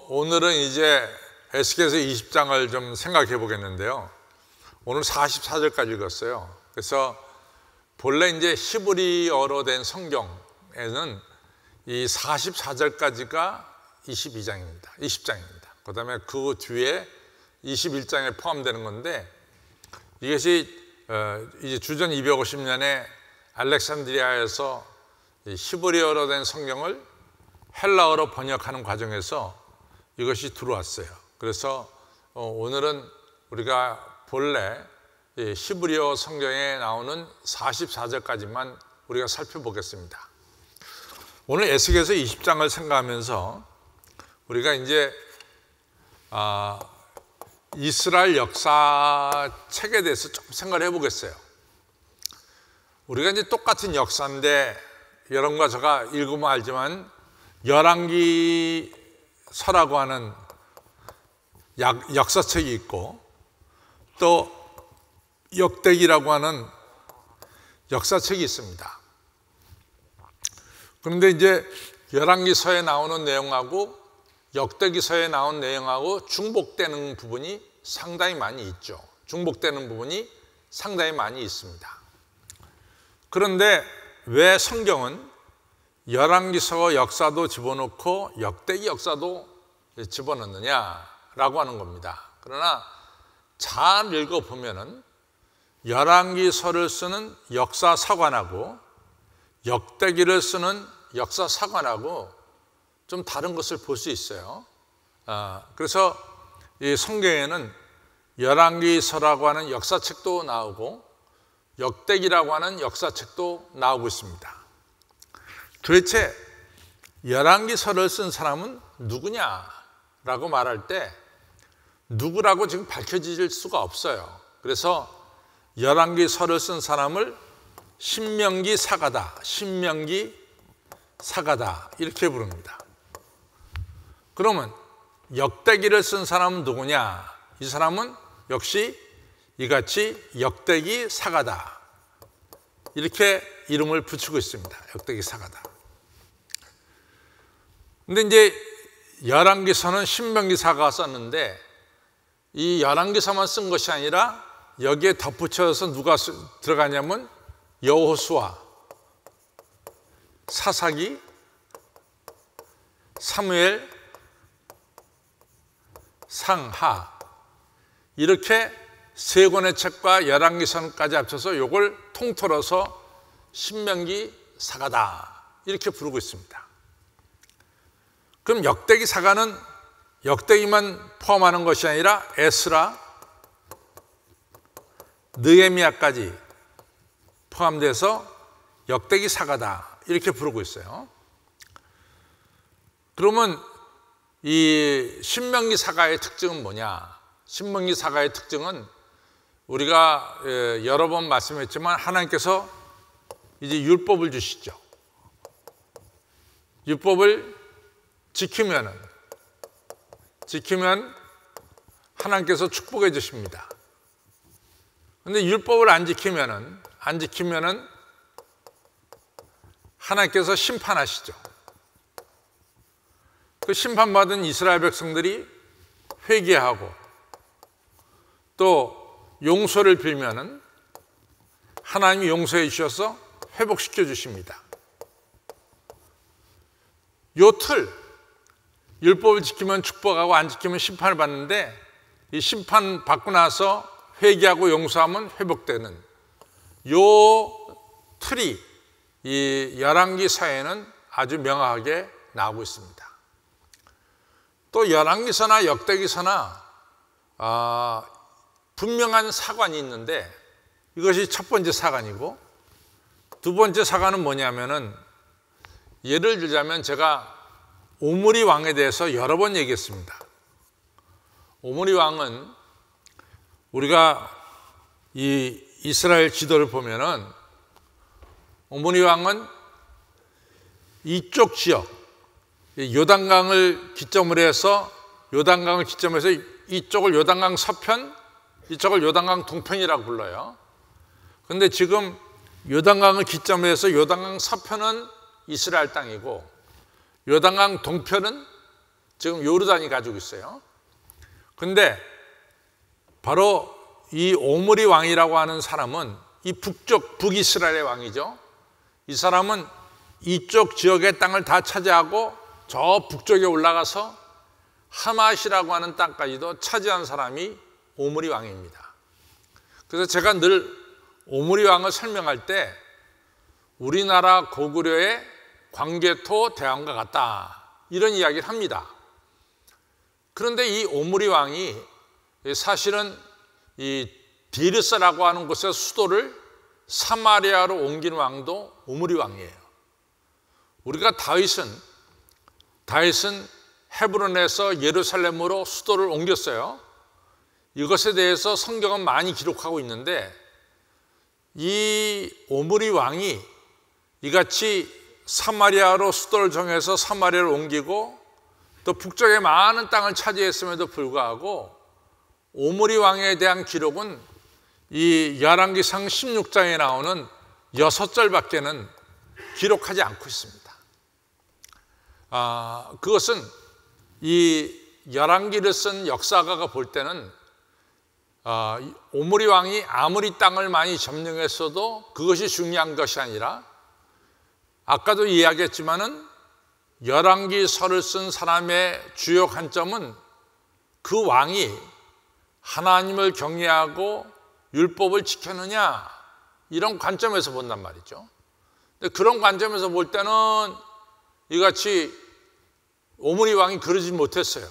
오늘은 이제 에스겔서 20장을 좀 생각해 보겠는데요. 오늘 44절까지 읽었어요. 그래서 본래 이제 히브리어로 된 성경에는 이 44절까지가 20장입니다. 그 다음에 그 뒤에 21장에 포함되는 건데, 이것이 이제 주전 250년에 알렉산드리아에서 히브리어로 된 성경을 헬라어로 번역하는 과정에서 이것이 들어왔어요. 그래서 오늘은 우리가 본래 히브리어 성경에 나오는 44절까지만 우리가 살펴보겠습니다. 오늘 에스겔서 20장을 생각하면서 우리가 이제 이스라엘 역사책에 대해서 좀 생각을 해보겠어요. 우리가 이제 똑같은 역사인데, 여러분과 제가 읽으면 알지만 열왕기서라고 하는 역사책이 있고, 또 역대기라고 하는 역사책이 있습니다. 그런데 이제 열왕기서에 나오는 내용하고 역대기서에 나온 내용하고 중복되는 부분이 상당히 많이 있죠. 중복되는 부분이 상당히 많이 있습니다. 그런데 왜 성경은 열왕기서 역사도 집어넣고 역대기 역사도 집어넣느냐라고 하는 겁니다. 그러나 잘 읽어보면은 열왕기서를 쓰는 역사사관하고 역대기를 쓰는 역사사관하고 좀 다른 것을 볼 수 있어요. 그래서 이 성경에는 열왕기서라고 하는 역사책도 나오고 역대기라고 하는 역사책도 나오고 있습니다. 도대체 열왕기서를 쓴 사람은 누구냐라고 말할 때 누구라고 지금 밝혀질 수가 없어요. 그래서 열왕기서를 쓴 사람을 신명기 사가다 이렇게 부릅니다. 그러면 역대기를 쓴 사람은 누구냐? 이 사람은 역시 이같이 역대기 사가다 이렇게 이름을 붙이고 있습니다. 역대기 사가다. 근데 이제 열왕기서는 신명기사가 썼는데, 이 열왕기서만 쓴 것이 아니라 여기에 덧붙여서 누가 들어가냐면 여호수아, 사사기, 사무엘, 상하 이렇게 세 권의 책과 열왕기서까지 합쳐서 이걸 통틀어서 신명기 사가다 이렇게 부르고 있습니다. 그럼 역대기 사가는 역대기만 포함하는 것이 아니라 에스라, 느헤미야까지 포함돼서 역대기 사가다 이렇게 부르고 있어요. 그러면 이 신명기 사가의 특징은 뭐냐? 신명기 사가의 특징은 우리가 여러 번 말씀했지만 하나님께서 이제 율법을 주시죠. 율법을 지키면 하나님께서 축복해 주십니다. 그런데 율법을 안 지키면은 하나님께서 심판하시죠. 그 심판받은 이스라엘 백성들이 회개하고 또 용서를 빌면은 하나님이 용서해 주셔서 회복시켜 주십니다. 요 틀, 율법을 지키면 축복하고 안 지키면 심판을 받는데, 이 심판 받고 나서 회개하고 용서하면 회복되는 요 틀이 이 열왕기서에는 아주 명확하게 나오고 있습니다. 또 열왕기서나 역대기서나 분명한 사관이 있는데, 이것이 첫 번째 사관이고, 두 번째 사관은 뭐냐면은, 예를 들자면 제가 오므리 왕에 대해서 여러 번 얘기했습니다. 오므리 왕은 우리가 이 이스라엘 지도를 보면은 오므리 왕은 이쪽 지역, 요단강을 기점으로 해서 이쪽을 요단강 서편, 이쪽을 요단강 동편이라고 불러요. 그런데 지금 요단강을 기점으로 해서 요단강 서편은 이스라엘 땅이고 요단강 동편은 지금 요르단이 가지고 있어요. 근데 바로 이 오므리 왕이라고 하는 사람은 이 북이스라엘의 왕이죠. 이 사람은 이쪽 지역의 땅을 다 차지하고 저 북쪽에 올라가서 하맛이라고 하는 땅까지도 차지한 사람이 오므리 왕입니다. 그래서 제가 늘 오므리 왕을 설명할 때 우리나라 고구려의 광개토 대왕과 같다, 이런 이야기를 합니다. 그런데 이 오므리 왕이 사실은 이 디르스라고 하는 곳의 수도를 사마리아로 옮긴 왕도 오므리 왕이에요. 우리가 다윗은 헤브론에서 예루살렘으로 수도를 옮겼어요. 이것에 대해서 성경은 많이 기록하고 있는데 이 오므리 왕이 이같이 사마리아로 수도를 정해서 사마리아를 옮기고 또 북쪽에 많은 땅을 차지했음에도 불구하고 오므리 왕에 대한 기록은 이 열왕기상 16장에 나오는 6절밖에는 기록하지 않고 있습니다. 그것은 이 열왕기를 쓴 역사가가 볼 때는 오므리 왕이 아무리 땅을 많이 점령했어도 그것이 중요한 것이 아니라, 아까도 이야기했지만은 열왕기서를 쓴 사람의 주요 관점은 그 왕이 하나님을 경외하고 율법을 지켰느냐, 이런 관점에서 본단 말이죠. 근데 그런 관점에서 볼 때는 이같이 오므리 왕이 그러지 못했어요.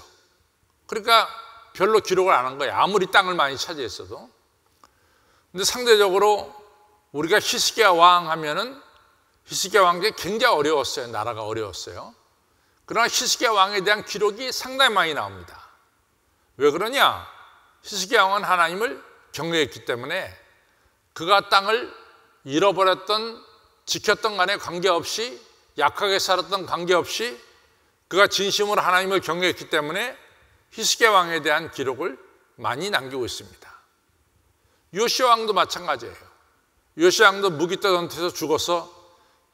그러니까 별로 기록을 안 한 거예요. 아무리 땅을 많이 차지했어도. 근데 상대적으로 우리가 히스기야 왕 하면은 히스기야 왕이 굉장히 어려웠어요. 나라가 어려웠어요. 그러나 히스기야 왕에 대한 기록이 상당히 많이 나옵니다. 왜 그러냐? 히스기야 왕은 하나님을 경외했기 때문에 그가 땅을 잃어버렸던, 지켰던 간에 관계없이, 약하게 살았던 관계없이 그가 진심으로 하나님을 경외했기 때문에 히스기야 왕에 대한 기록을 많이 남기고 있습니다. 요시야 왕도 마찬가지예요. 요시야 왕도 무기떠전투에서 죽어서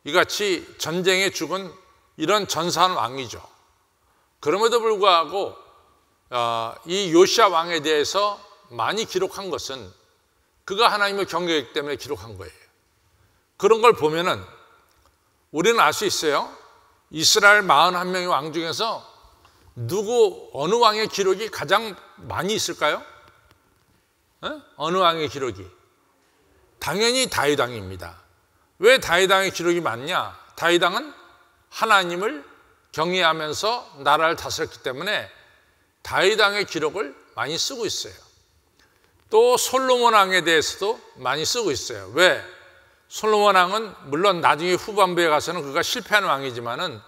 이같이 전쟁에 죽은 이런 전사한 왕이죠. 그럼에도 불구하고 이 요시야 왕에 대해서 많이 기록한 것은 그가 하나님을 경외했기 때문에 기록한 거예요. 그런 걸 보면은 우리는 알 수 있어요. 이스라엘 41명의 왕 중에서 어느 왕의 기록이 가장 많이 있을까요? 어느 왕의 기록이? 당연히 다윗 왕입니다. 왜 다윗 왕의 기록이 많냐? 다윗 왕은 하나님을 경외하면서 나라를 다스렸기 때문에 다윗 왕의 기록을 많이 쓰고 있어요. 또 솔로몬 왕에 대해서도 많이 쓰고 있어요. 왜? 솔로몬 왕은 물론 나중에 후반부에 가서는 그가 실패한 왕이지만은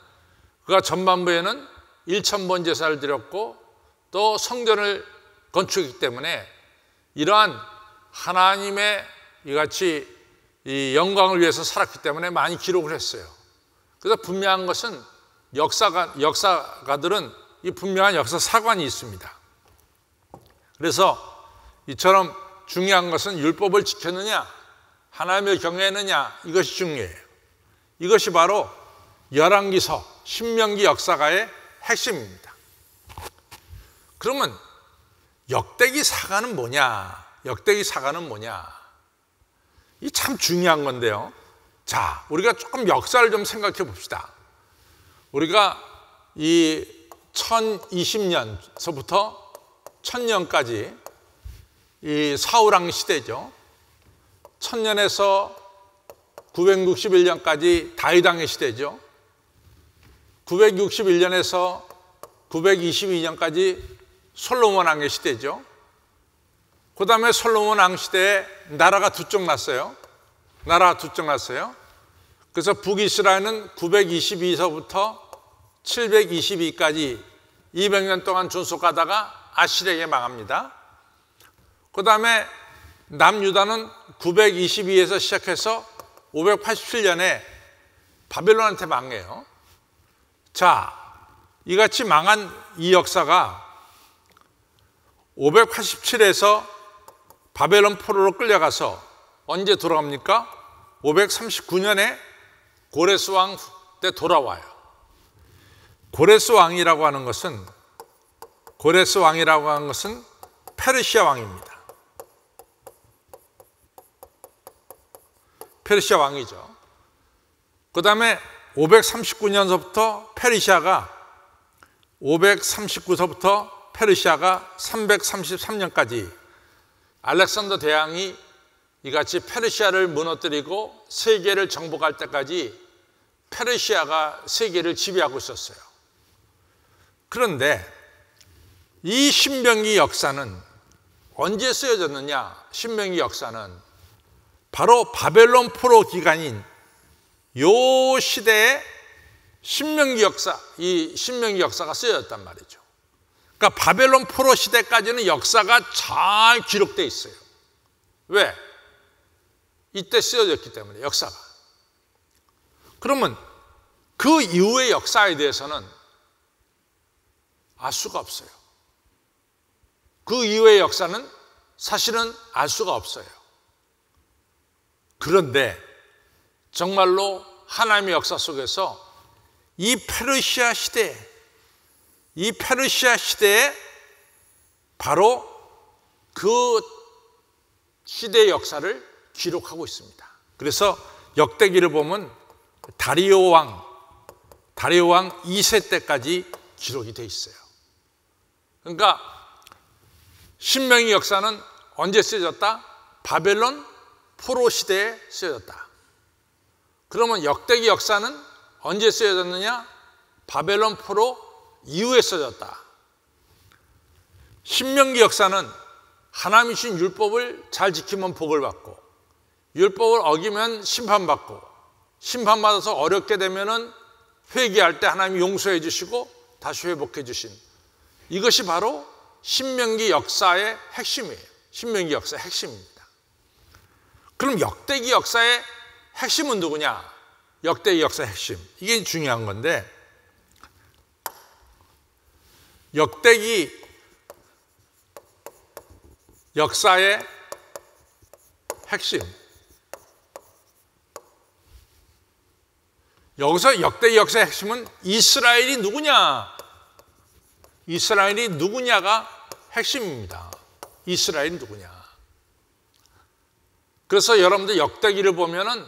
그가 전반부에는 1000번 제사를 드렸고 또 성전을 건축했기 때문에 이러한 하나님의 이같이 이 영광을 위해서 살았기 때문에 많이 기록을 했어요. 그래서 분명한 것은 역사가들은 이 분명한 역사 사관이 있습니다. 그래서 이처럼 중요한 것은 율법을 지켰느냐, 하나님을 경외했느냐, 이것이 중요해요. 이것이 바로 열왕기서, 신명기 역사가의 핵심입니다. 그러면 역대기 사가는 뭐냐? 역대기 사가는 뭐냐? 이 참 중요한 건데요. 자, 우리가 조금 역사를 좀 생각해 봅시다. 우리가 이 1020년서부터 1000년까지 이 사울왕 시대죠. 1000년에서 961년까지 다윗왕의 시대죠. 961년에서 922년까지 솔로몬 왕의 시대죠. 그 다음에 솔로몬 왕 시대에 나라가 두 쪽 났어요. 그래서 북이스라엘은 922서부터 722까지 200년 동안 존속하다가 아시리아에게 망합니다. 그 다음에 남유다는 922에서 시작해서 587년에 바벨론한테 망해요. 자, 이같이 망한 이 역사가 587에서 바벨론 포로로 끌려가서 언제 돌아갑니까? 539년에 고레스 왕 때 돌아와요. 고레스 왕이라고 하는 것은 고레스 왕이라고 하는 것은 페르시아 왕입니다. 페르시아 왕이죠. 그 다음에 539년서부터 페르시아가 333년까지 알렉산더 대왕이 이같이 페르시아를 무너뜨리고 세계를 정복할 때까지 페르시아가 세계를 지배하고 있었어요. 그런데 이 신명기 역사는 언제 쓰여졌느냐? 신명기 역사는 바로 바벨론 포로 기간인 요 시대에 신명기 역사가 쓰여졌단 말이죠. 그러니까 바벨론 포로 시대까지는 역사가 잘 기록되어 있어요. 왜? 이때 쓰여졌기 때문에 역사가. 그러면 그 이후의 역사에 대해서는 알 수가 없어요. 그 이후의 역사는 사실은 알 수가 없어요. 그런데 정말로 하나님의 역사 속에서 이 페르시아 시대에 바로 그 시대의 역사를 기록하고 있습니다. 그래서 역대기를 보면 다리오 왕 2세 때까지 기록이 되어 있어요. 그러니까 신명기 역사는 언제 쓰여졌다? 바벨론 포로 시대에 쓰여졌다. 그러면 역대기 역사는 언제 쓰여졌느냐? 바벨론 포로 이후에 쓰여졌다. 신명기 역사는 하나님이 주신 율법을 잘 지키면 복을 받고, 율법을 어기면 심판받고, 심판받아서 어렵게 되면은 회개할 때 하나님이 용서해 주시고 다시 회복해 주신, 이것이 바로 신명기 역사의 핵심이에요. 신명기 역사의 핵심입니다. 그럼 역대기 역사의 핵심은 누구냐? 역대기 역사의 핵심, 이게 중요한 건데, 역대기 역사의 핵심, 여기서 역대기 역사의 핵심은 이스라엘이 누구냐? 이스라엘이 누구냐가 핵심입니다. 이스라엘이 누구냐? 그래서 여러분들 역대기를 보면은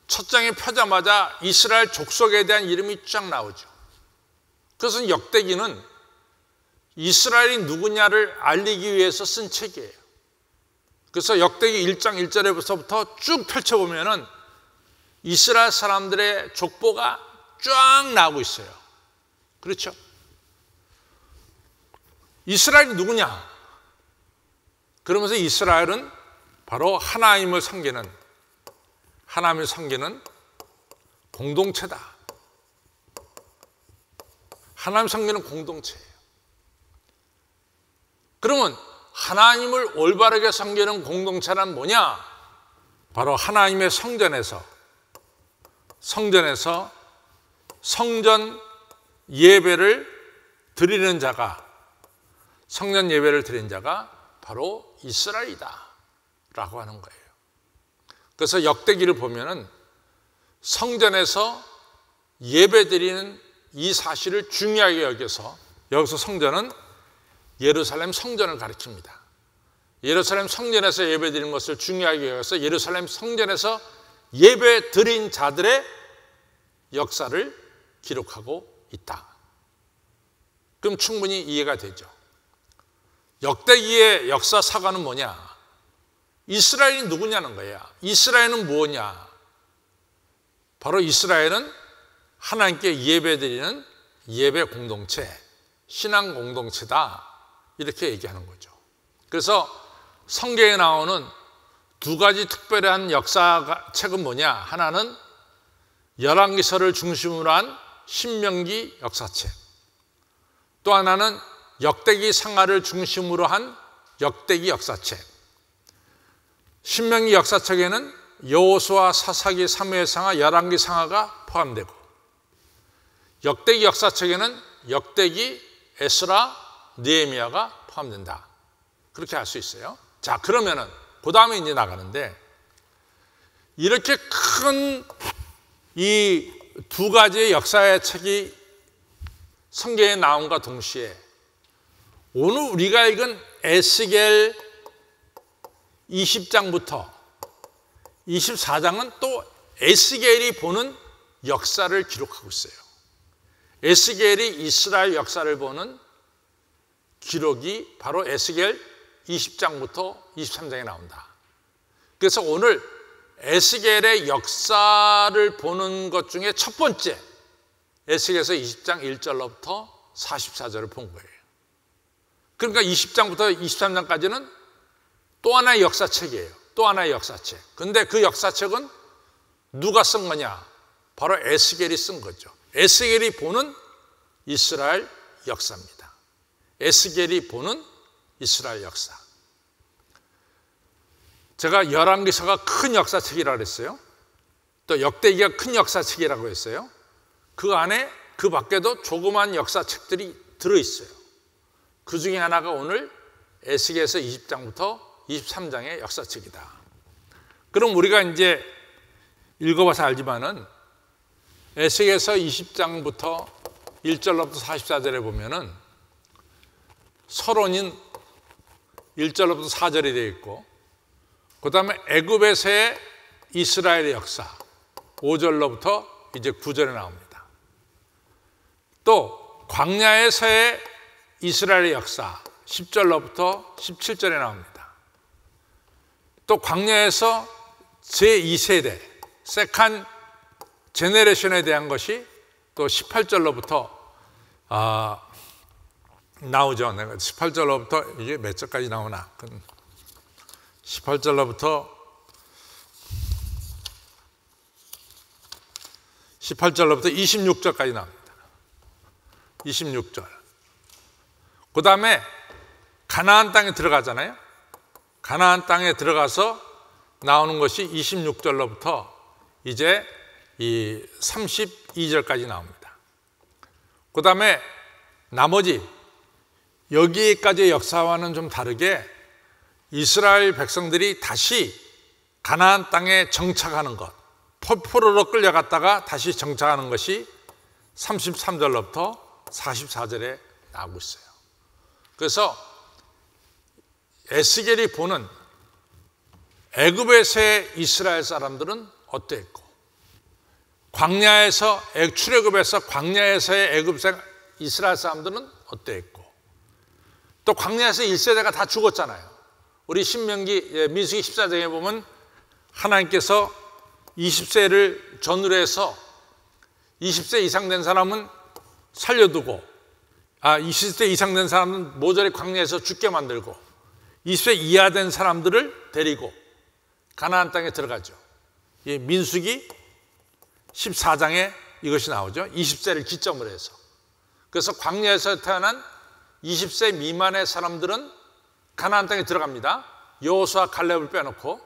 첫 장에 펴자마자 이스라엘 족속에 대한 이름이 쫙 나오죠. 그래서 역대기는 이스라엘이 누구냐를 알리기 위해서 쓴 책이에요. 그래서 역대기 1장 1절에서부터 쭉 펼쳐보면은 이스라엘 사람들의 족보가 쫙 나오고 있어요. 그렇죠? 이스라엘이 누구냐? 그러면서 이스라엘은 바로 하나님을 섬기는 공동체다. 하나님 섬기는 공동체예요. 그러면 하나님을 올바르게 섬기는 공동체란 뭐냐? 바로 하나님의 성전에서 성전 예배를 드리는 자가, 성전 예배를 드리는 자가 바로 이스라엘이다 라고 하는 거예요. 그래서 역대기를 보면은 성전에서 예배 드리는 이 사실을 중요하게 여겨서, 여기서 성전은 예루살렘 성전을 가리킵니다. 예루살렘 성전에서 예배 드리는 것을 중요하게 여겨서 예루살렘 성전에서 예배 드린 자들의 역사를 기록하고 있다. 그럼 충분히 이해가 되죠. 역대기의 역사 사과는 뭐냐? 이스라엘이 누구냐는 거야. 이스라엘은 뭐냐? 바로 이스라엘은 하나님께 예배드리는 예배 공동체, 신앙 공동체다, 이렇게 얘기하는 거죠. 그래서 성경에 나오는 두 가지 특별한 역사책은 뭐냐? 하나는 열왕기서를 중심으로 한 신명기 역사책, 또 하나는 역대기 상하를 중심으로 한 역대기 역사책. 신명기 역사책에는 여호수아, 사사기, 사무엘상하, 열왕기 상하가 포함되고, 역대기 역사책에는 역대기, 에스라, 느헤미야가 포함된다. 그렇게 할 수 있어요. 자, 그러면은 그 다음에 이제 나가는데, 이렇게 큰 이 두 가지의 역사의 책이 성경에 나옴과 동시에 오늘 우리가 읽은 에스겔 20장부터 24장은 또 에스겔이 보는 역사를 기록하고 있어요. 에스겔이 이스라엘 역사를 보는 기록이 바로 에스겔 20장부터 23장에 나온다. 그래서 오늘 에스겔의 역사를 보는 것 중에 첫 번째, 에스겔에서 20장 1절로부터 44절을 본 거예요. 그러니까 20장부터 23장까지는 또 하나의 역사책이에요. 또 하나의 역사책. 근데 그 역사책은 누가 쓴 거냐? 바로 에스겔이 쓴 거죠. 에스겔이 보는 이스라엘 역사입니다. 에스겔이 보는 이스라엘 역사. 제가 열왕기서가 큰 역사책이라고 했어요. 또 역대기가 큰 역사책이라고 했어요. 그 안에 그 밖에도 조그만 역사책들이 들어있어요. 그 중에 하나가 오늘 에스겔에서 20장부터 23장의 역사책이다. 그럼 우리가 이제 읽어봐서 알지만은 에스겔에서 20장부터 1절로부터 44절에 보면은 서론인 1절로부터 4절이 되어 있고, 그 다음에 애굽에서의 이스라엘의 역사 5절로부터 이제 9절에 나옵니다. 또 광야에서의 이스라엘의 역사 10절로부터 17절에 나옵니다. 또 광야에서 제2세대 세컨 제네레이션에 대한 것이 또 18절로부터 나오죠. 내가 18절로부터 이게 몇 절까지 나오나? 18절로부터 26절까지 나옵니다. 26절. 그 다음에 가나안 땅에 들어가잖아요. 가나안 땅에 들어가서 나오는 것이 26절로부터 이제 이 32절까지 나옵니다. 그 다음에 나머지 여기까지의 역사와는 좀 다르게 이스라엘 백성들이 다시 가나안 땅에 정착하는 것, 포로로 끌려갔다가 다시 정착하는 것이 33절로부터 44절에 나오고 있어요. 그래서 에스겔이 보는 애굽에서의 이스라엘 사람들은 어땠고, 광야에서 출애굽에서 광야에서의 애굽 이스라엘 사람들은 어땠고, 또 광야에서 1세대가 다 죽었잖아요. 우리 신명기 민수기 14장에 보면 하나님께서 20세를 전후로 해서 20세 이상 된 사람은 살려두고 20세 이상 된 사람은 모조리 광야에서 죽게 만들고 20세 이하 된 사람들을 데리고 가나안 땅에 들어가죠. 민수기 14장에 이것이 나오죠. 20세를 기점으로 해서. 그래서 광야에서 태어난 20세 미만의 사람들은 가나안 땅에 들어갑니다. 여호수아 갈렙을 빼놓고.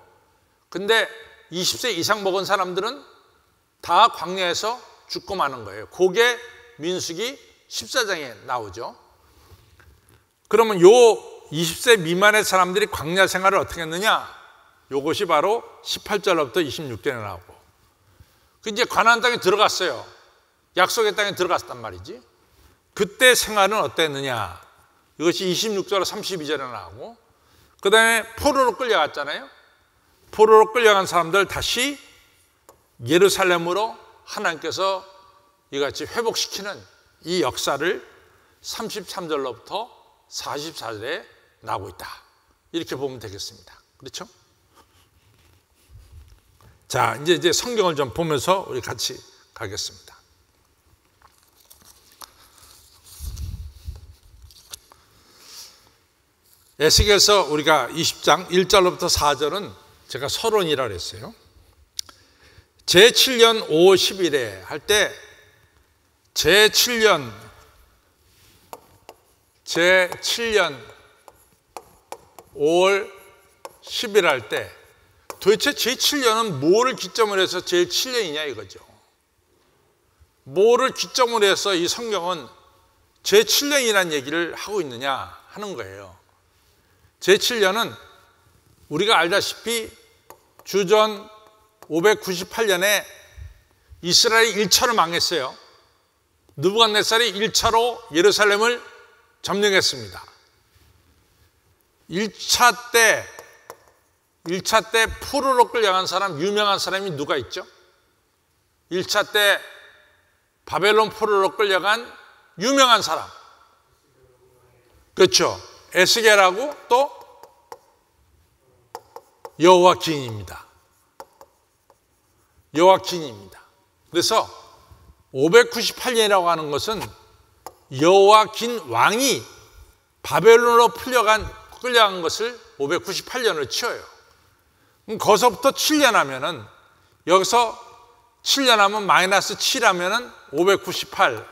근데 20세 이상 먹은 사람들은 다 광야에서 죽고 마는 거예요. 그게 민수기 14장에 나오죠. 그러면 요 20세 미만의 사람들이 광야 생활을 어떻게 했느냐? 요것이 바로 18절부터 26절에 나오고. 이제 가나안 땅에 들어갔어요. 약속의 땅에 들어갔단 말이지. 그때 생활은 어땠느냐? 이것이 26절로 32절에 나오고, 그 다음에 포로로 끌려갔잖아요. 포로로 끌려간 사람들 다시 예루살렘으로 하나님께서 이같이 회복시키는 이 역사를 33절로부터 44절에 나오고 있다. 이렇게 보면 되겠습니다. 그렇죠? 자, 이제 성경을 좀 보면서 우리 같이 가겠습니다. 에스겔에서 우리가 20장 1절로부터 4절은 제가 서론이라고 그랬어요. 제7년 5월 10일에 할 때 제7년 5월 10일 할 때 도대체 제7년은 뭐를 기점으로 해서 제7년이냐 이거죠. 뭐를 기점으로 해서 이 성경은 제7년이라는 얘기를 하고 있느냐 하는 거예요. 제7년은 우리가 알다시피 주전 598년에 이스라엘이 1차로 망했어요. 느부갓네살이 1차로 예루살렘을 점령했습니다. 1차 때 포로로 끌려간 사람, 유명한 사람이 누가 있죠? 1차 때 바벨론 포로로 끌려간 유명한 사람. 그렇죠. 에스겔하고 또 여호와긴입니다. 그래서 598년이라고 하는 것은 여호와긴 왕이 바벨론으로 끌려간 것을 598년을 치어요. 그럼 거기서부터 7년 하면은, 여기서 7년 하면 마이너스 7 하면은 598,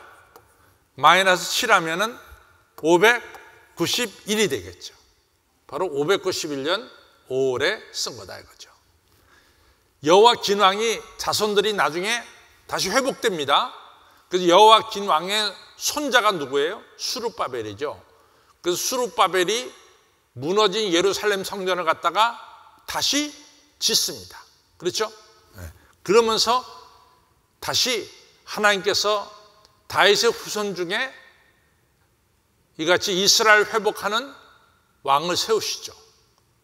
마이너스 7 하면은 591이 되겠죠. 바로 591년 5월에 쓴 거다 이거죠. 여호와긴 왕이 자손들이 나중에 다시 회복됩니다. 그래서 여호와긴 왕의 손자가 누구예요? 수룹바벨이죠. 그래서 수룹바벨이 무너진 예루살렘 성전을 갖다가 다시 짓습니다. 그렇죠? 그러면서 다시 하나님께서 다윗의 후손 중에 이같이 이스라엘 회복하는 왕을 세우시죠.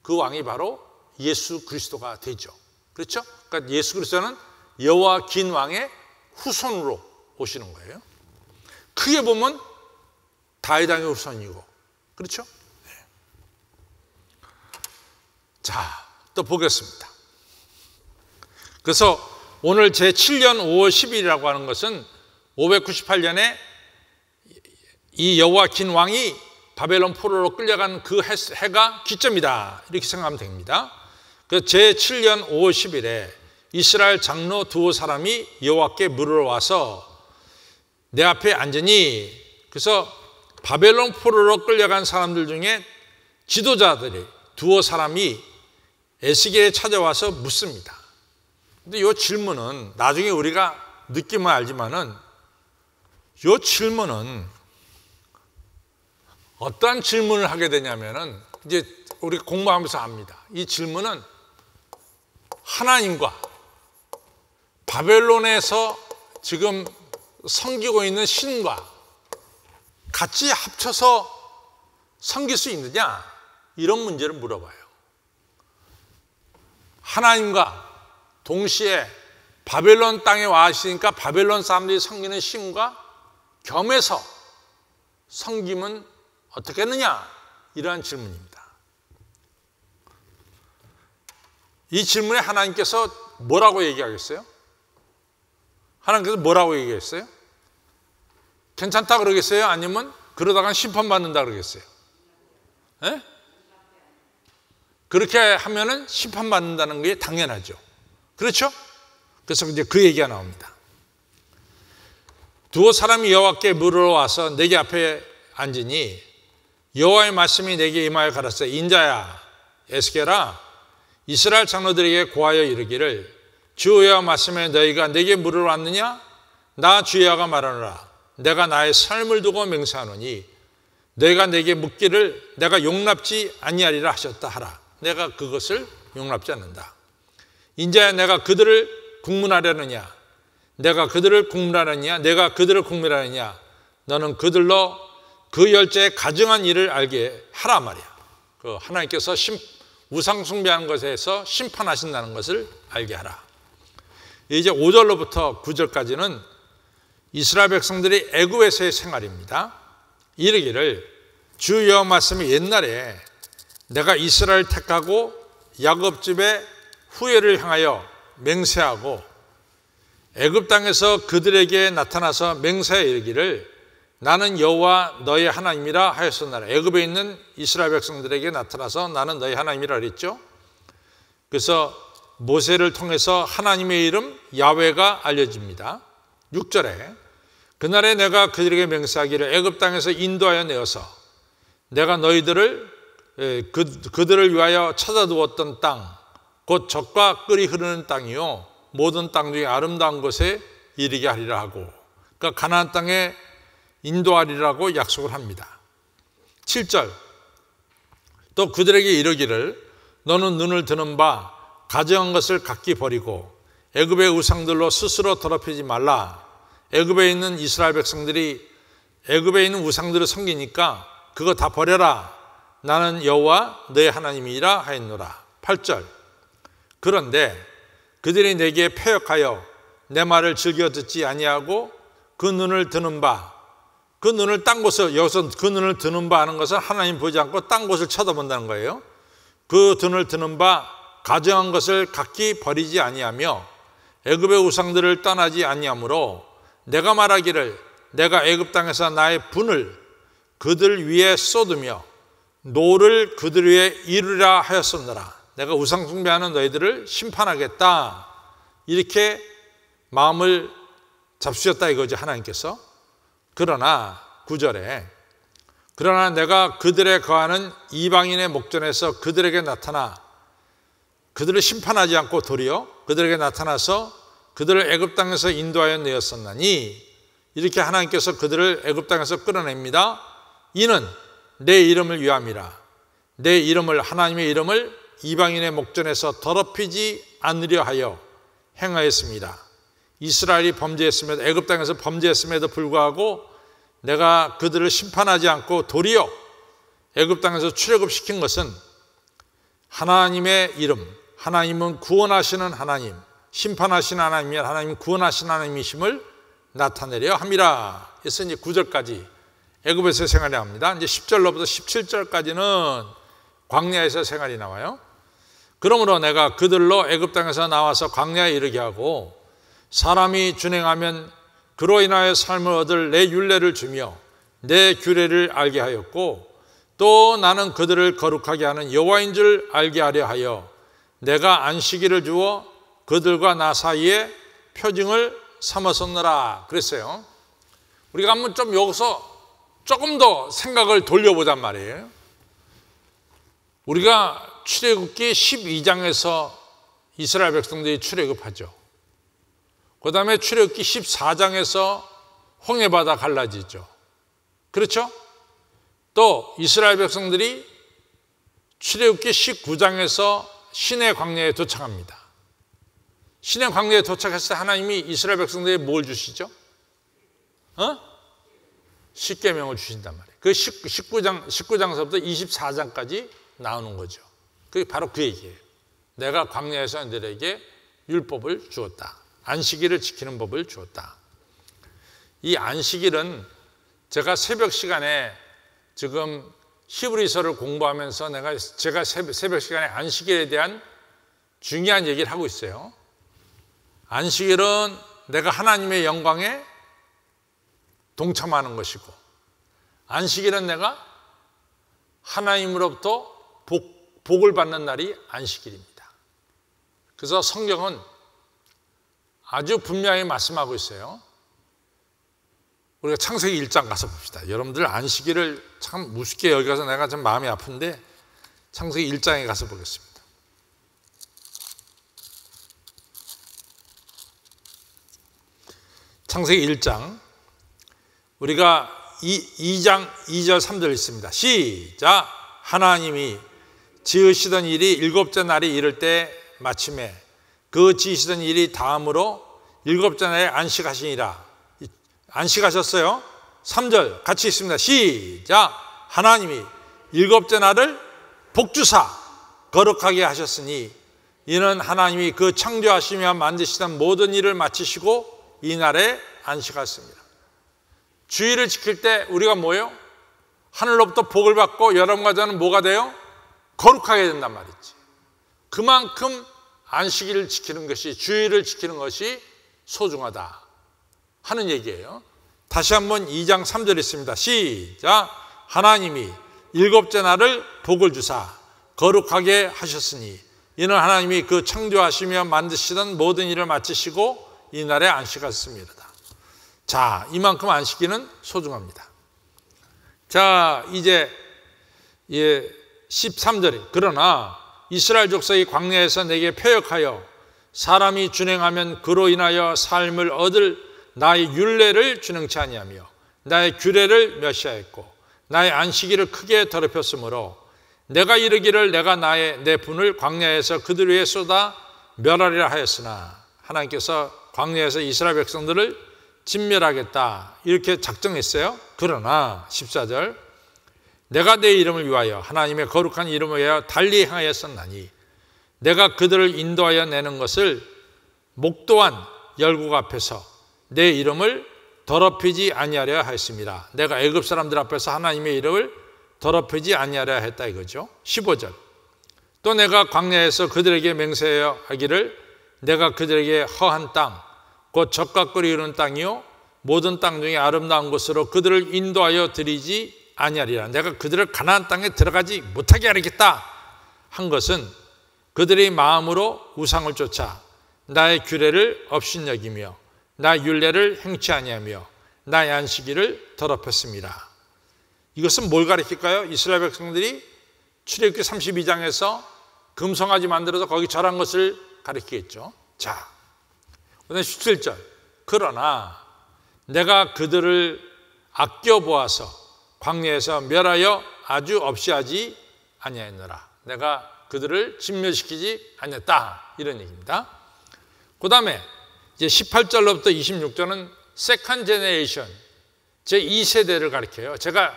그 왕이 바로 예수 그리스도가 되죠. 그렇죠? 그러니까 예수 그리스도는 여호와긴 왕의 후손으로 오시는 거예요. 크게 보면 다윗 왕의 후손이고, 그렇죠? 네. 자, 또 보겠습니다. 그래서 오늘 제7년 5월 10일이라고 하는 것은 598년에 이 여호와긴 왕이 바벨론 포로로 끌려간 그 해가 기점이다, 이렇게 생각하면 됩니다. 그 제7년 5월 10일에 이스라엘 장로 두어 사람이 여호와께 물으러 와서 내 앞에 앉으니, 그래서 바벨론 포로로 끌려간 사람들 중에 지도자들이 두어 사람이 에스겔에 찾아와서 묻습니다. 근데 이 질문은 나중에 우리가 느끼면 알지만은, 이 질문은 어떠한 질문을 하게 되냐면은, 이제 우리 공부하면서 압니다. 이 질문은 하나님과 바벨론에서 지금 섬기고 있는 신과 같이 합쳐서 섬길 수 있느냐, 이런 문제를 물어봐요. 하나님과 동시에 바벨론 땅에 와 있으니까 바벨론 사람들이 섬기는 신과 겸해서 섬기면 어떻게 했느냐, 이러한 질문입니다. 이 질문에 하나님께서 뭐라고 얘기하겠어요? 하나님께서 뭐라고 얘기했어요? 괜찮다 그러겠어요? 아니면 그러다가 심판받는다 그러겠어요? 에? 그렇게 하면은 심판받는다는 게 당연하죠. 그렇죠? 그래서 이제 그 얘기가 나옵니다. 두어 사람이 여호와께 물으러 와서 내게 앞에 앉으니 여호와의 말씀이 내게 임하여 가라사대 인자야 에스겔아 이스라엘 장로들에게 고하여 이르기를 주 여호와 말씀에 너희가 내게 물으러 왔느냐? 나 주 여호와가 말하노라. 내가 나의 삶을 두고 맹세하노니 너희가 내게 묻기를 내가 용납지 아니하리라 하셨다 하라. 내가 그것을 용납지 않는다. 인자야 내가 그들을 국문하려느냐? 내가 그들을 국문하느냐? 내가 그들을 국문하느냐? 너는 그들로 그 열제에 가증한 일을 알게 하라 말이야. 그 하나님께서 우상 숭배하는 것에서 심판하신다는 것을 알게 하라. 이제 5절로부터 9절까지는 이스라엘 백성들이 애굽에서의 생활입니다. 이르기를 주 여호와 말씀이 옛날에 내가 이스라엘 택하고 야곱 집의 후예를 향하여 맹세하고 애굽 땅에서 그들에게 나타나서 맹세하여 이르기를 나는 여호와 너의 하나님이라 하였었나라. 애굽에 있는 이스라엘 백성들에게 나타나서 나는 너의 하나님이라 그랬죠. 그래서 모세를 통해서 하나님의 이름 야훼가 알려집니다. 6절에 그날에 내가 그들에게 맹세하기를 애굽 땅에서 인도하여 내어서 내가 너희들을 그들을 위하여 찾아두었던 땅 곧 젖과 꿀이 흐르는 땅이요 모든 땅 중에 아름다운 곳에 이르게 하리라 하고, 그러니까 가나안 땅에 인도하리라고 약속을 합니다. 7절 또 그들에게 이르기를 너는 눈을 드는 바 가증한 것을 각기 버리고 애굽의 우상들로 스스로 더럽히지 말라. 애굽에 있는 이스라엘 백성들이 애굽에 있는 우상들을 섬기니까 그거 다 버려라. 나는 여호와 너의 하나님이라 하였노라. 8절. 그런데 그들이 내게 패역하여 내 말을 즐겨 듣지 아니하고 그 눈을 드는 바, 그 눈을 딴 곳을, 여기서 그 눈을 드는 바 하는 것은 하나님 보지 않고 딴 곳을 쳐다본다는 거예요. 그 눈을 드는 바 가정한 것을 각기 버리지 아니하며 애굽의 우상들을 떠나지 아니하므로 내가 말하기를 내가 애굽 땅에서 나의 분을 그들 위에 쏟으며 노를 그들 위에 이루라 하였었느라. 내가 우상 숭배하는 너희들을 심판하겠다. 이렇게 마음을 잡수셨다 이거죠, 하나님께서. 그러나 9절에 그러나 내가 그들에 거하는 이방인의 목전에서 그들에게 나타나 그들을 심판하지 않고 도리어 그들에게 나타나서 그들을 애굽 땅에서 인도하여 내었었나니, 이렇게 하나님께서 그들을 애굽 땅에서 끌어냅니다. 이는 내 이름을 위함이라. 내 이름을, 하나님의 이름을 이방인의 목전에서 더럽히지 않으려 하여 행하였습니다. 이스라엘이 범죄했음에도, 애굽 땅에서 범죄했음에도 불구하고 내가 그들을 심판하지 않고 도리어 애굽 땅에서 출애굽시킨 것은 하나님의 이름, 하나님은 구원하시는 하나님, 심판하시는 하나님이 아니라 하나님은 구원하시는 하나님이심을 나타내려 함이라. 그래서 이제 9절까지 애굽에서 생활이 나옵니다. 이제 10절로부터 17절까지는 광야에서 생활이 나와요. 그러므로 내가 그들로 애굽 땅에서 나와서 광야에 이르게 하고 사람이 준행하면 그로 인하여 삶을 얻을 내 율례를 주며 내 규례를 알게 하였고, 또 나는 그들을 거룩하게 하는 여호와인 줄 알게 하려 하여 내가 안식일을 주어 그들과 나 사이에 표징을 삼았었노라 그랬어요. 우리가 한번 좀 여기서 조금 더 생각을 돌려보단 말이에요. 우리가 출애굽기 12장에서 이스라엘 백성들이 출애굽하죠. 그 다음에 출애굽기 14장에서 홍해바다 갈라지죠. 그렇죠? 또 이스라엘 백성들이 출애굽기 19장에서 시내 광야에 도착합니다. 시내 광야에 도착했을 때 하나님이 이스라엘 백성들에게 뭘 주시죠? 십계명을 주신단 말이에요. 그 19장서부터 24장까지 나오는 거죠. 그게 바로 그 얘기예요. 내가 광야에서 너희들에게 율법을 주었다. 안식일을 지키는 법을 주었다. 이 안식일은 제가 새벽 시간에 지금 히브리서를 공부하면서 제가 새벽 시간에 안식일에 대한 중요한 얘기를 하고 있어요. 안식일은 내가 하나님의 영광에 동참하는 것이고, 안식일은 내가 하나님으로부터 복을 받는 날이 안식일입니다. 그래서 성경은 아주 분명히 말씀하고 있어요. 우리가 창세기 1장 가서 봅시다. 여러분들 안식일을 참 우습게 여기가서 내가 좀 마음이 아픈데 창세기 1장에 가서 보겠습니다. 창세기 1장 우리가 2장 2절 3절 있습니다. 시작. 하나님이 지으시던 일이 7째 날이 이를 때 마침에 그 지으시던 일이 다음으로 7째 날에 안식하시니라. 안식하셨어요. 3절 같이 있습니다. 시작. 하나님이 7째 날을 복주사 거룩하게 하셨으니 이는 하나님이 그 창조하시며 만드시던 모든 일을 마치시고 이 날에 안식하셨습니다. 주일을 지킬 때 우리가 뭐예요? 하늘로부터 복을 받고 여러분과 저는 뭐가 돼요? 거룩하게 된단 말이지. 그만큼 안식일을 지키는 것이, 주일을 지키는 것이 소중하다 하는 얘기예요. 다시 한번 2장 3절 있습니다. 시작. 하나님이 7째 날을 복을 주사 거룩하게 하셨으니 이는 하나님이 그 창조하시며 만드시던 모든 일을 마치시고 이 날에 안식하셨습니다. 자, 이만큼 안식일은 소중합니다. 자, 이제 13절에 그러나 이스라엘 족속이 광야에서 내게 패역하여 사람이 준행하면 그로 인하여 삶을 얻을 나의 율례를 준행치 아니하며 나의 규례를 멸시하였고 나의 안식일을 크게 더럽혔으므로 내가 이르기를 내가 내 분을 광야에서 그들 위에 쏟아 멸하리라 하였으나, 하나님께서 광야에서 이스라엘 백성들을 진멸하겠다 이렇게 작정했어요. 그러나 14절 내가 내 이름을 위하여 하나님의 거룩한 이름을 위하여 달리 행하였었나니 내가 그들을 인도하여 내는 것을 목도한 열국 앞에서 내 이름을 더럽히지 아니하려 하였습니다. 내가 애굽 사람들 앞에서 하나님의 이름을 더럽히지 아니하려 했다 이거죠. 15절. 또 내가 광야에서 그들에게 맹세하여 하기를 내가 그들에게 허한 땅 곧 젖과 꿀이 흐르는 땅이요 모든 땅 중에 아름다운 곳으로 그들을 인도하여 드리지 아니하리라. 내가 그들을 가나안 땅에 들어가지 못하게 하겠다 한 것은 그들의 마음으로 우상을 쫓아 나의 규례를 업신여기며 나 율례를 행치 아니하며 나의 안식일을 더럽혔습니다. 이것은 뭘 가리킬까요? 이스라엘 백성들이 출애굽기 32장에서 금송아지 만들어서 거기 절한 것을 가리키겠죠. 자, 그다음에 17절. 그러나 내가 그들을 아껴보아서 광야에서 멸하여 아주 없이 하지 아니하였노라. 내가 그들을 진멸시키지 아니했다. 이런 얘기입니다. 그 다음에 이제 18절로부터 26절은 세컨 제너레이션, 제2세대를 가리켜요. 제가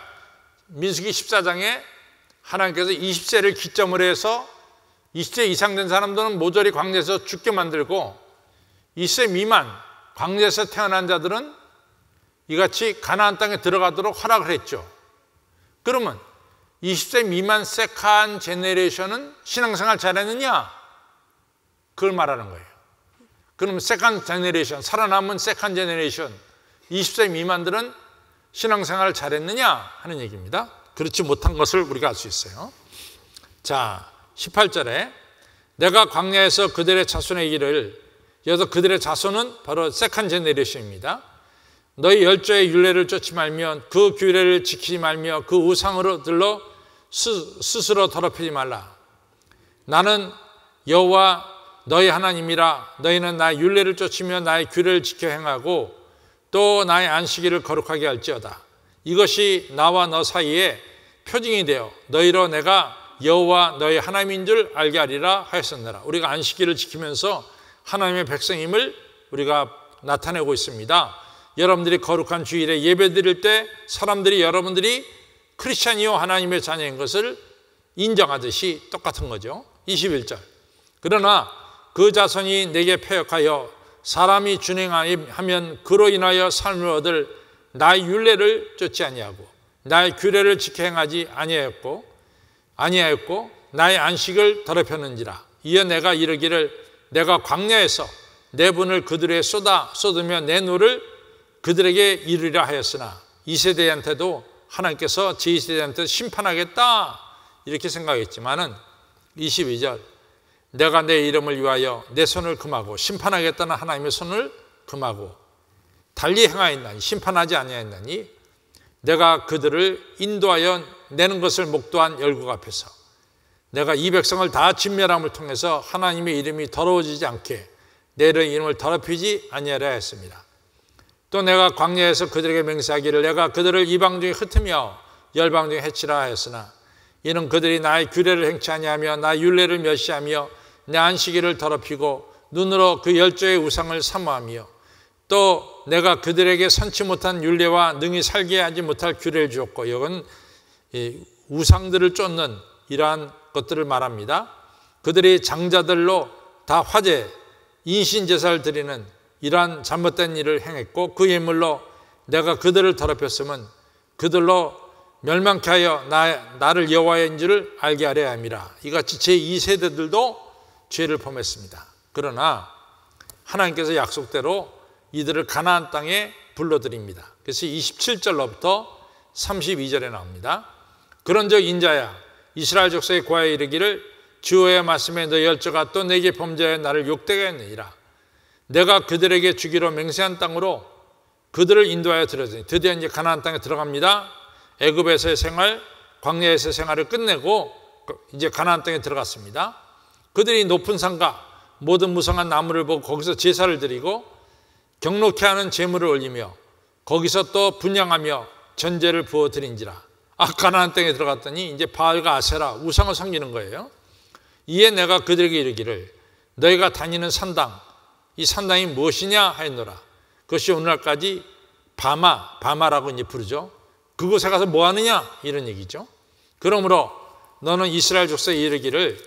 민수기 14장에 하나님께서 20세를 기점으로 해서 20세 이상 된 사람들은 모조리 광야에서 죽게 만들고 20세 미만 광야에서 태어난 자들은 이같이 가나안 땅에 들어가도록 허락을 했죠. 그러면 20세 미만 세컨 제너레이션은 신앙생활 잘했느냐? 그걸 말하는 거예요. 그럼 세컨 제너레이션, 살아남은 세컨 제너레이션 20세 미만들은 신앙생활을 잘했느냐 하는 얘기입니다. 그렇지 못한 것을 우리가 알 수 있어요. 자, 18절에 내가 광야에서 그들의 자손의 길을, 여기서 그들의 자손은 바로 세컨 제너레이션입니다. 너희 열조의 율례를 쫓지 말며 그 규례를 지키지 말며 그 우상으로 들러 스스로 더럽히지 말라. 나는 여호와 너희 하나님이라. 너희는 나의 율례를 쫓으며 나의 규례를 지켜 행하고 또 나의 안식일을 거룩하게 할지어다. 이것이 나와 너 사이에 표징이 되어 너희로 내가 여호와 너희 하나님인 줄 알게 하리라 하였었느라. 우리가 안식일을 지키면서 하나님의 백성임을 우리가 나타내고 있습니다. 여러분들이 거룩한 주일에 예배 드릴 때 사람들이 여러분들이 크리스찬이요 하나님의 자녀인 것을 인정하듯이 똑같은 거죠. 21절. 그러나 그 자손이 내게 패역하여 사람이 준행하면 그로 인하여 삶을 얻을 나의 율례를 쫓지 아니하고 나의 규례를 지켜 행하지 아니하였고 나의 안식을 더럽혔는지라. 이어 내가 이르기를 내가 광야에서 내 분을 그들에게 쏟으며 내 노를 그들에게 이르리라 하였으나 이 세대한테도 하나님께서 제2세대한테 심판하겠다 이렇게 생각했지만은 22절. 내가 내 이름을 위하여 내 손을 금하고 심판하겠다는 하나님의 손을 금하고 달리 행하였나니 심판하지 아니하였나니 내가 그들을 인도하여 내는 것을 목도한 열국 앞에서 내가 이 백성을 다 진멸함을 통해서 하나님의 이름이 더러워지지 않게 내 이름을 더럽히지 아니하려 했습니다. 또 내가 광야에서 그들에게 맹세하기를 내가 그들을 이방 중에 흩으며 열방 중에 해치라 하였으나 이는 그들이 나의 규례를 행치 아니하며 나의 율례를 멸시하며 내 안식일을 더럽히고 눈으로 그 열조의 우상을 사모하며 또 내가 그들에게 선치 못한 율례와 능히 살게 하지 못할 규례를 주었고, 이건 우상들을 쫓는 이러한 것들을 말합니다. 그들이 장자들로 다 화제, 인신제사를 드리는 이러한 잘못된 일을 행했고 그 예물로 내가 그들을 더럽혔으면 그들로 멸망케 하여 나를 여호와인 줄을 알게 하려 함이라. 이같이 제2세대들도 죄를 범했습니다. 그러나 하나님께서 약속대로 이들을 가나안 땅에 불러들입니다. 그래서 27절로부터 32절에 나옵니다. 그런즉 인자야 이스라엘 족속의 고하여 이르기를 주의 말씀에 너 열조가 또 내게 범죄하여 나를 욕되게 했느니라. 내가 그들에게 주기로 맹세한 땅으로 그들을 인도하여 들여주니 드디어 이제 가나안 땅에 들어갑니다. 애굽에서의 생활, 광야에서의 생활을 끝내고 이제 가나안 땅에 들어갔습니다. 그들이 높은 산과 모든 무성한 나무를 보고 거기서 제사를 드리고 경록케 하는 제물을 올리며 거기서 또 분향하며 전제를 부어 드린지라. 가나안 땅에 들어갔더니 이제 바알과 아세라 우상을 섬기는 거예요. 이에 내가 그들에게 이르기를 너희가 다니는 산당, 이 산당이 무엇이냐 하였노라. 그것이 오늘날까지 바마라고 이제 부르죠. 그곳에 가서 뭐 하느냐 이런 얘기죠. 그러므로 너는 이스라엘 족속에 이르기를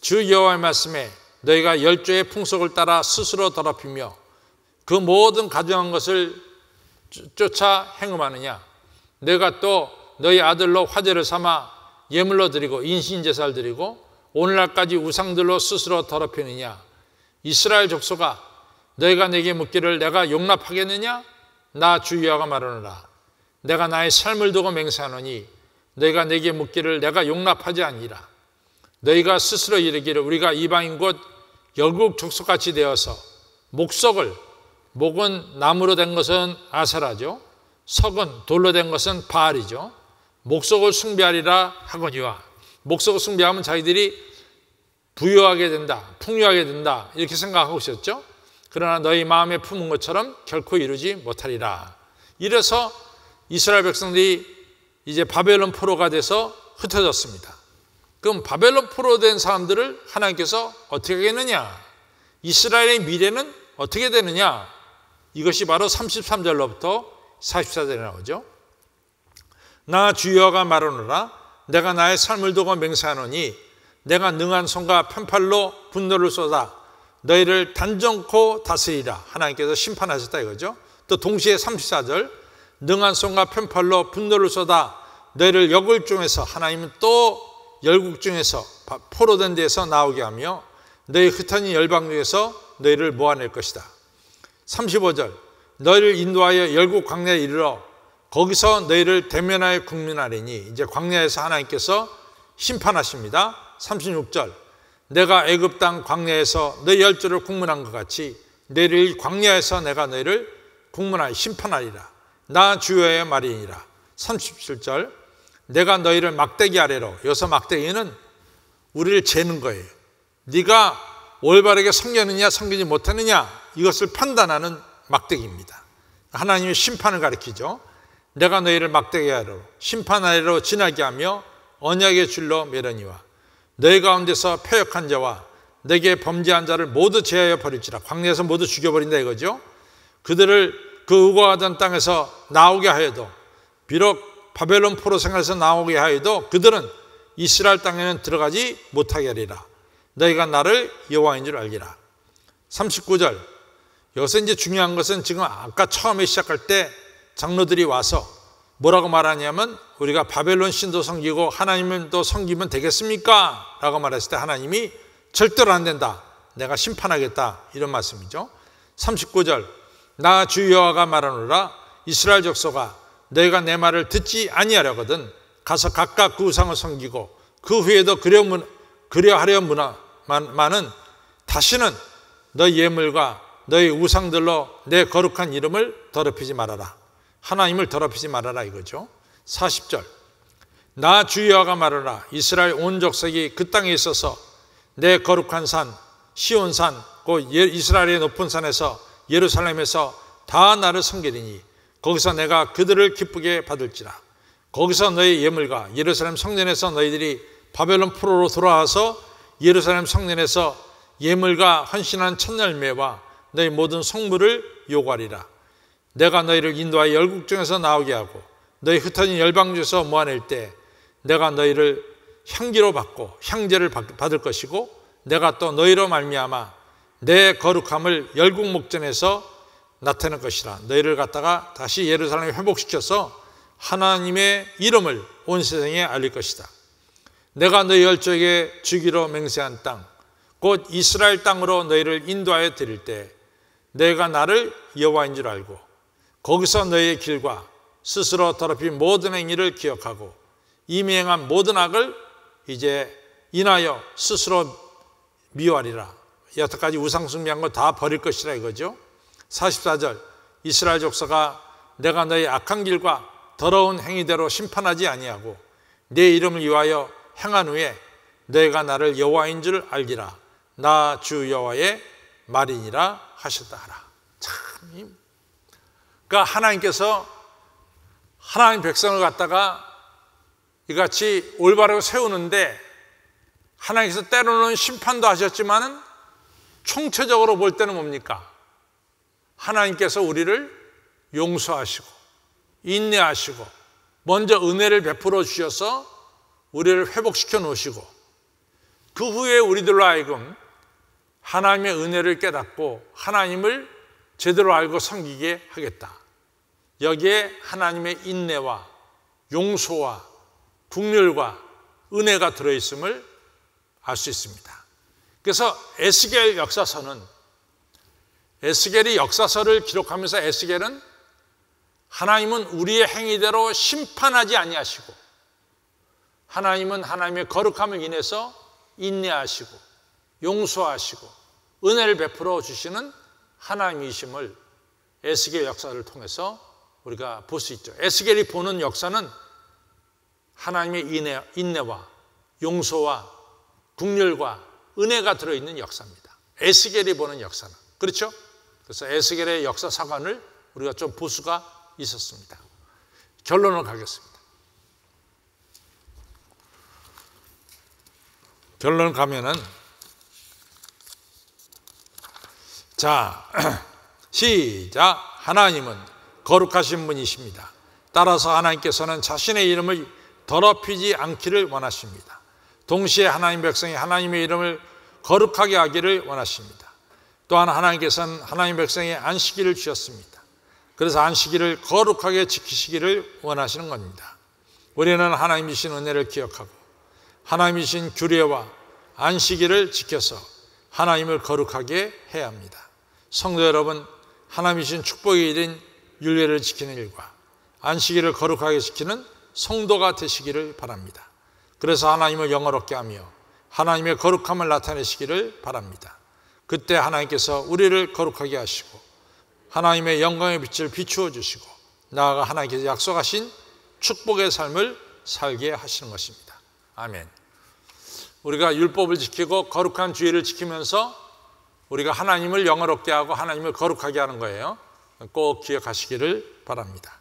주 여호와의 말씀에 너희가 열조의 풍속을 따라 스스로 더럽히며 그 모든 가증한 것을 쫓아 행음하느냐. 내가 또 너희 아들로 화제를 삼아 예물로 드리고 인신제사를 드리고 오늘날까지 우상들로 스스로 더럽히느냐. 이스라엘 족속아, 너희가 내게 묻기를 내가 용납하겠느냐? 나 주 여호와가 말하노라. 내가 나의 삶을 두고 맹세하노니 너희가 내게 묻기를 내가 용납하지 아니라. 너희가 스스로 이르기를 우리가 이방인 곧 열국 족속같이 되어서 목은 나무로 된 것은 아세라죠. 석은 돌로 된 것은 바알이죠. 목석을 숭배하리라 하거니와. 목석을 숭배하면 자기들이 부유하게 된다, 풍요하게 된다 이렇게 생각하고 있었죠. 그러나 너희 마음에 품은 것처럼 결코 이루지 못하리라. 이래서 이스라엘 백성들이 이제 바벨론 포로가 돼서 흩어졌습니다. 그럼 바벨론 포로 된 사람들을 하나님께서 어떻게 하겠느냐? 이스라엘의 미래는 어떻게 되느냐? 이것이 바로 33절로부터 44절에 나오죠. 나 주 여호와가 말하노라. 내가 나의 삶을 두고 맹세하노니 내가 능한 손과 편팔로 분노를 쏟아 너희를 단정코 다스리라. 하나님께서 심판하셨다 이거죠. 또 동시에 34절 능한 손과 편팔로 분노를 쏟아 너희를 열국 중에서, 하나님은 또 열국 중에서 포로된 데에서 나오게 하며 너희 흩어진 열방 중에서 너희를 모아낼 것이다. 35절 너희를 인도하여 열국 광야에 이르러 거기서 너희를 대면하여 국민하리니. 이제 광야에서 하나님께서 심판하십니다. 36절 내가 애굽 땅 광야에서 너희 열조를 국문한 것 같이 너희를 광야에서 내가 너희를 국문하여 심판하리라. 나 주 여호와의 말이니라. 37절 내가 너희를 막대기 아래로. 여기서 막대기는 우리를 재는 거예요. 네가 올바르게 섬겼느냐 섬기지 못했느냐 이것을 판단하는 막대기입니다. 하나님의 심판을 가리키죠. 내가 너희를 막대기 아래로 심판 아래로 지나게 하며 언약의 줄로 매려니와 너희 가운데서 패역한 자와 내게 범죄한 자를 모두 제하여 버릴지라. 광야에서 모두 죽여버린다 이거죠. 그들을 그 우거하던 땅에서 나오게 하여도, 비록 바벨론 포로 생활에서 나오게 하여도 그들은 이스라엘 땅에는 들어가지 못하게 하리라. 너희가 나를 여호와인 줄 알리라. 39절 여기서 이제 중요한 것은 지금 아까 처음에 시작할 때 장로들이 와서 뭐라고 말하냐면 우리가 바벨론 신도 섬기고 하나님을 또 섬기면 되겠습니까? 라고 말했을 때 하나님이 절대로 안 된다. 내가 심판하겠다. 이런 말씀이죠. 39절 나 주 여호와가 말하노라. 이스라엘 족속아, 너희가 내 말을 듣지 아니하려거든 가서 각각 그 우상을 섬기고 그 후에도 그려하려마는 다시는 너희 예물과 너희 우상들로 내 거룩한 이름을 더럽히지 말아라. 하나님을 더럽히지 말아라 이거죠. 40절 나 주 여호와가 말하노라. 이스라엘 온 족속이 그 땅에 있어서 내 거룩한 산 시온산 곧 이스라엘의 높은 산에서 예루살렘에서 다 나를 섬기리니 거기서 내가 그들을 기쁘게 받을지라. 거기서 너희 예물과 예루살렘 성전에서 너희들이 바벨론 포로로 돌아와서 예루살렘 성전에서 예물과 헌신한 첫 열매와 너희 모든 성물을 요구하리라. 내가 너희를 인도하여 열국 중에서 나오게 하고 너희 흩어진 열방 중에서 모아낼 때 내가 너희를 향기로 받고 향제를 받을 것이고 내가 또 너희로 말미암아 내 거룩함을 열국 목전에서 나타낼 것이라. 너희를 갖다가 다시 예루살렘에 회복시켜서 하나님의 이름을 온 세상에 알릴 것이다. 내가 너희 열조에게 주기로 맹세한 땅 곧 이스라엘 땅으로 너희를 인도하여 드릴 때 너희가 나를 여호와인 줄 알고 거기서 너희의 길과 스스로 더럽힌 모든 행위를 기억하고 이미 행한 모든 악을 이제 인하여 스스로 미워하리라. 여태까지 우상 숭배한 거 다 버릴 것이라 이거죠. 44절 이스라엘 족속아, 내가 너희 악한 길과 더러운 행위대로 심판하지 아니하고 내 이름을 위하여 행한 후에 너희가 나를 여호와인 줄 알기라. 나 주 여호와의 말이니라 하셨다 하라. 참, 그러니까 하나님께서 하나님 백성을 갖다가 이같이 올바르게 세우는데 하나님께서 때로는 심판도 하셨지만은 총체적으로 볼 때는 뭡니까? 하나님께서 우리를 용서하시고 인내하시고 먼저 은혜를 베풀어 주셔서 우리를 회복시켜 놓으시고 그 후에 우리들로 하여금 하나님의 은혜를 깨닫고 하나님을 제대로 알고 섬기게 하겠다. 여기에 하나님의 인내와 용서와 긍휼과 은혜가 들어있음을 알 수 있습니다. 그래서 에스겔 역사서는 에스겔이 역사서를 기록하면서 에스겔은 하나님은 우리의 행위대로 심판하지 아니하시고 하나님은 하나님의 거룩함을 인해서 인내하시고 용서하시고 은혜를 베풀어 주시는 하나님이심을 에스겔 역사를 통해서 우리가 볼 수 있죠. 에스겔이 보는 역사는 하나님의 인내와 용서와 긍휼과 은혜가 들어있는 역사입니다. 에스겔이 보는 역사는. 그렇죠? 그래서 에스겔의 역사 사관을 우리가 좀 볼 수가 있었습니다. 결론을 가겠습니다. 결론 가면은 자, 시작. 하나님은 거룩하신 분이십니다. 따라서 하나님께서는 자신의 이름을 더럽히지 않기를 원하십니다. 동시에 하나님 백성이 하나님의 이름을 거룩하게 하기를 원하십니다. 또한 하나님께서는 하나님 백성의 안식일을 주셨습니다. 그래서 안식일을 거룩하게 지키시기를 원하시는 겁니다. 우리는 하나님이신 은혜를 기억하고 하나님이신 규례와 안식일을 지켜서 하나님을 거룩하게 해야 합니다. 성도 여러분, 하나님이신 축복의 일인 율례를 지키는 일과 안식일을 거룩하게 지키는 성도가 되시기를 바랍니다. 그래서 하나님을 영화롭게 하며 하나님의 거룩함을 나타내시기를 바랍니다. 그때 하나님께서 우리를 거룩하게 하시고 하나님의 영광의 빛을 비추어 주시고 나아가 하나님께서 약속하신 축복의 삶을 살게 하시는 것입니다. 아멘. 우리가 율법을 지키고 거룩한 주의를 지키면서 우리가 하나님을 영화롭게 하고 하나님을 거룩하게 하는 거예요. 꼭 기억하시기를 바랍니다.